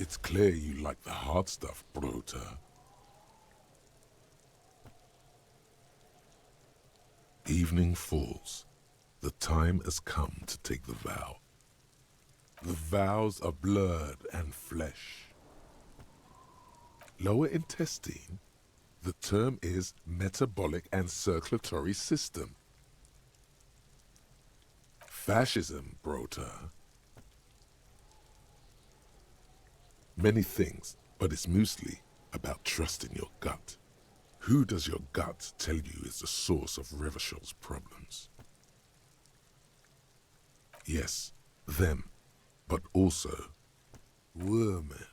It's clear you like the hard stuff, Brota. Evening falls. The time has come to take the vow. The vows are blood and flesh. Lower intestine, the term is metabolic and circulatory system. Fascism, Brota. Many things, but it's mostly about trusting your gut. Who does your gut tell you is the source of Revishal's problems? Yes, them, but also women.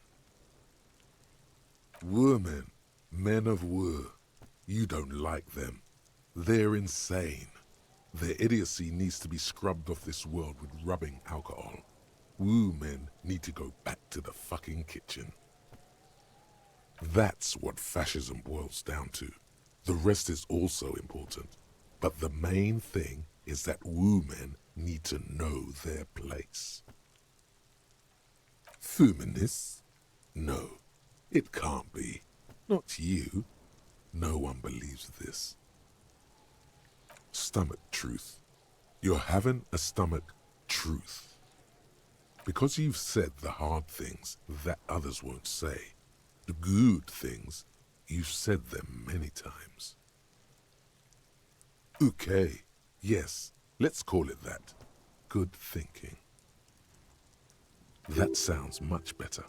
Women, men of Wu, you don't like them. They're insane. Their idiocy needs to be scrubbed off this world with rubbing alcohol. Wu men need to go back to the fucking kitchen. That's what fascism boils down to. The rest is also important. But the main thing is that Wu men need to know their place. Feminists? No, it can't be. Not you. No one believes this. Stomach truth. You're having a stomach truth. Because you've said the hard things that others won't say, the good things, you've said them many times. Okay, yes, let's call it that. Good thinking. That sounds much better.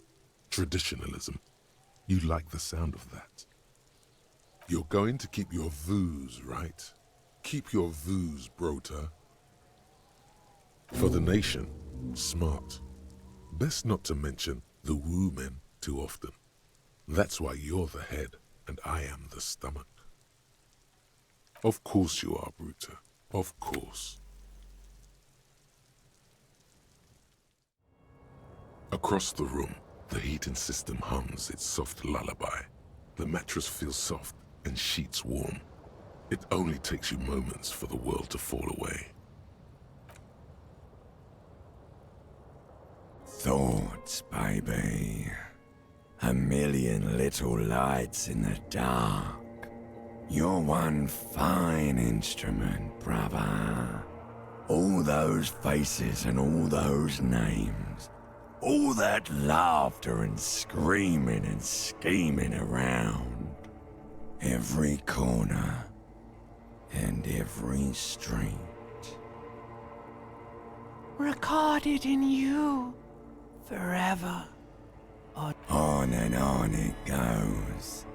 Traditionalism. You like the sound of that. You're going to keep your views, right? Keep your views, Brota. For the nation, smart. Best not to mention the Wu men too often. That's why you're the head and I am the stomach. Of course you are, Brota. Of course. Across the room, the heating system hums its soft lullaby. The mattress feels soft and sheets warm. It only takes you moments for the world to fall away. Thoughts, baby. A million little lights in the dark. You're one fine instrument, brother. All those faces and all those names. All that laughter and screaming and scheming around. Every corner and every street. Recorded in you forever. On and on it goes,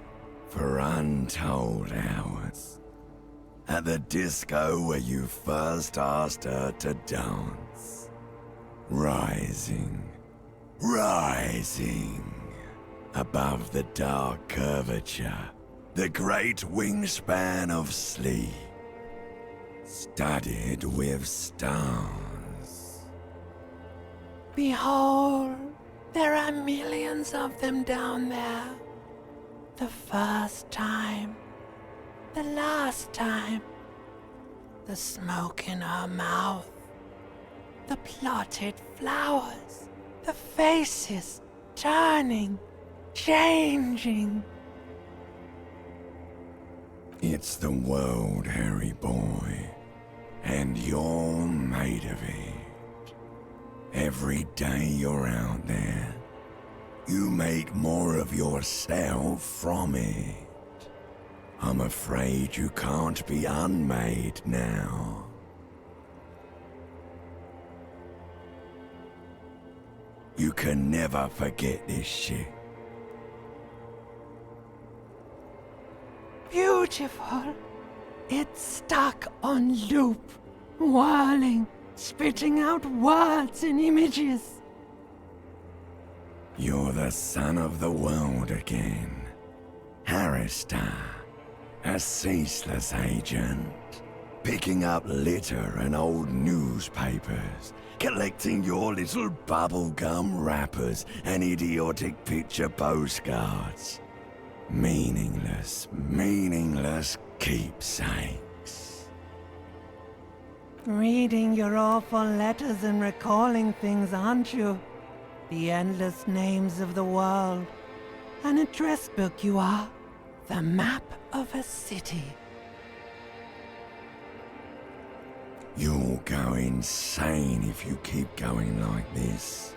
for untold hours. At the disco where you first asked her to dance. Rising, rising, above the dark curvature, the great wingspan of sleep, studded with stars. Behold, there are millions of them down there. The first time, the last time, the smoke in her mouth, the plotted flowers, the faces turning, changing. It's the world, Harry boy, and you're made of it. Every day you're out there, you make more of yourself from it. I'm afraid you can't be unmade now. You can never forget this shit. Beautiful. It's stuck on loop, whirling, spitting out words and images. You're the son of the world again. Harrister, a ceaseless agent. Picking up litter and old newspapers. Collecting your little bubblegum wrappers and idiotic picture postcards. Meaningless, meaningless keepsakes. Reading your awful letters and recalling things, aren't you? the endless names of the world. An address book you are, the map of a city. You'll go insane if you keep going like this.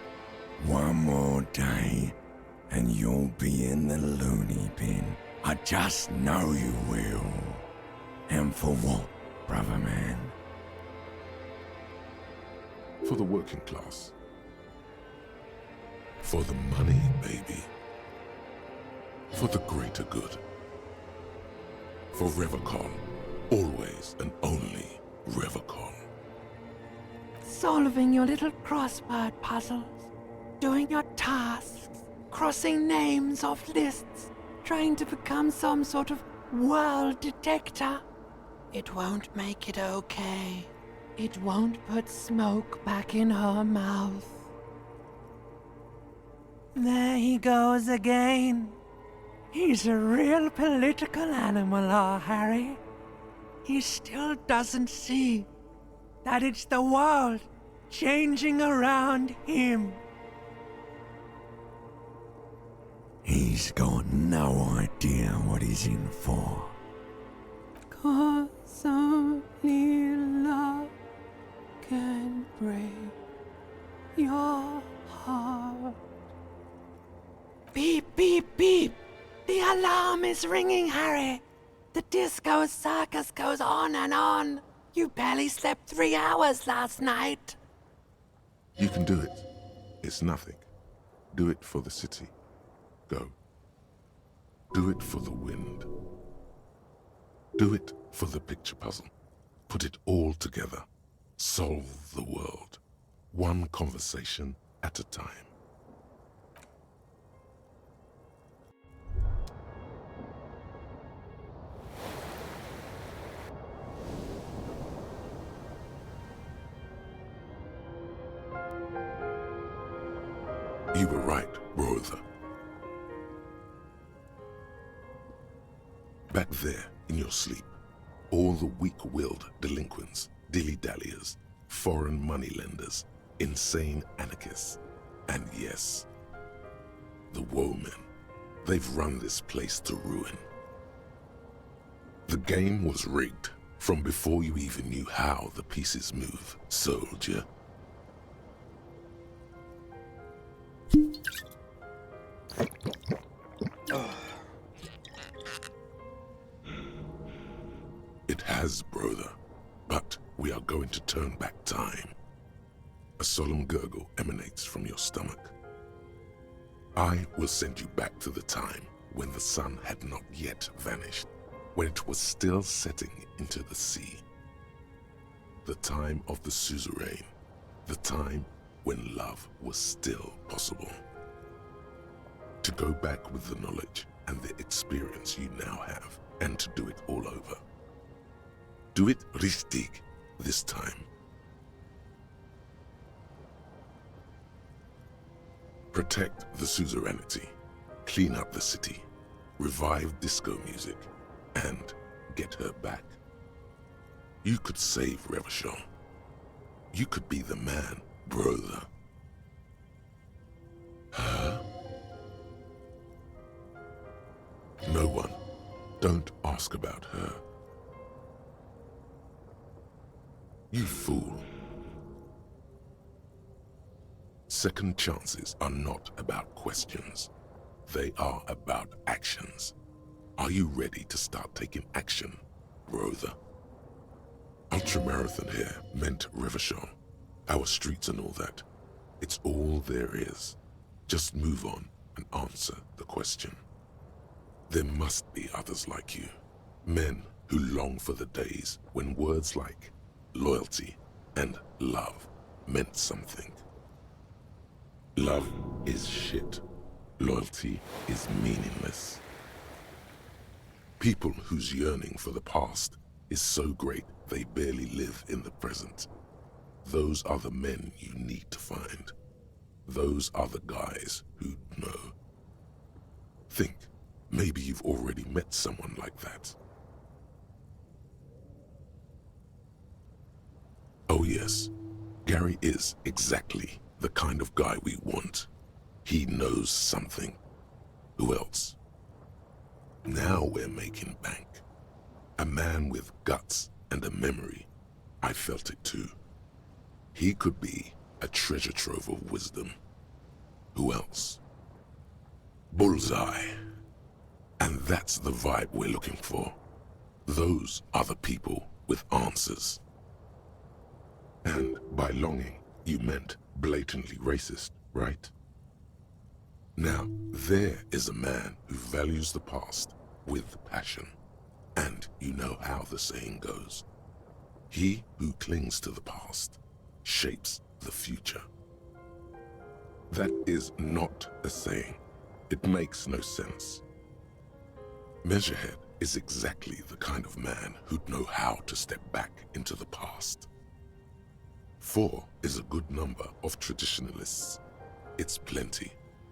One more day, and you'll be in the loony bin. I just know you will. And for what, brother man? For the working class. For the money, baby. For the greater good. For Revacon. Always and only Revacon. Solving your little crossword puzzles, doing your tasks, crossing names off lists, trying to become some sort of world detector. It won't make it okay. It won't put smoke back in her mouth. There he goes again. He's a real political animal, our Harry. He still doesn't see that it's the world changing around him. He's got no idea what he's in for. 'Cause only love can break your heart. Beep, beep, beep. The alarm is ringing, Harry. The disco circus goes on and on. You barely slept 3 hours last night. You can do it. It's nothing. Do it for the city. Go. Do it for the wind. Do it for the picture puzzle. Put it all together. Solve the world. One conversation at a time. You were right, brother. Back there, in your sleep, all the weak-willed delinquents, dilly-dalliers, foreign moneylenders, insane anarchists, and yes, the woe-men, they've run this place to ruin. The game was rigged from before you even knew how the pieces move, soldier. It has, brother, but we are going to turn back time. A solemn gurgle emanates from your stomach. I will send you back to the time when the sun had not yet vanished, when it was still setting into the sea. The time of the suzerain, the time when love was still possible. To go back with the knowledge and the experience you now have, and to do it all over. Do it richtig this time. Protect the suzerainty, clean up the city, revive disco music, and get her back. You could save Revachon. You could be the man, brother. Her? No one. Don't ask about her. You fool. Second chances are not about questions. They are about actions. Are you ready to start taking action, brother? Ultramarathon here meant Revachon. Our streets and all that. It's all there is. Just move on and answer the question. There must be others like you. Men who long for the days when words like loyalty and love meant something. Love is shit. Loyalty is meaningless. People whose yearning for the past is so great they barely live in the present. Those are the men you need to find. Those are the guys who know. Think, maybe you've already met someone like that. Oh yes, Gary is exactly the kind of guy we want. He knows something. Who else? Now we're making bank. A man with guts and a memory. I felt it too. He could be a treasure trove of wisdom. Who else? Bullseye. And that's the vibe we're looking for. Those are the people with answers. And by longing, you meant blatantly racist, right? Now, there is a man who values the past with passion. And you know how the saying goes. He who clings to the past shapes the future. That is not a saying. It makes no sense. Measurehead is exactly the kind of man who'd know how to step back into the past. 4 is a good number of traditionalists. It's plenty.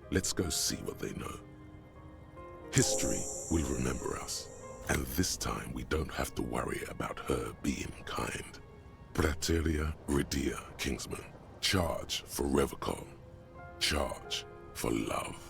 Let's go see what they know. History will remember us, and this time we don't have to worry about her being kind. Praeterea Redia, Kingsman. Charge for Revocon. Charge for love.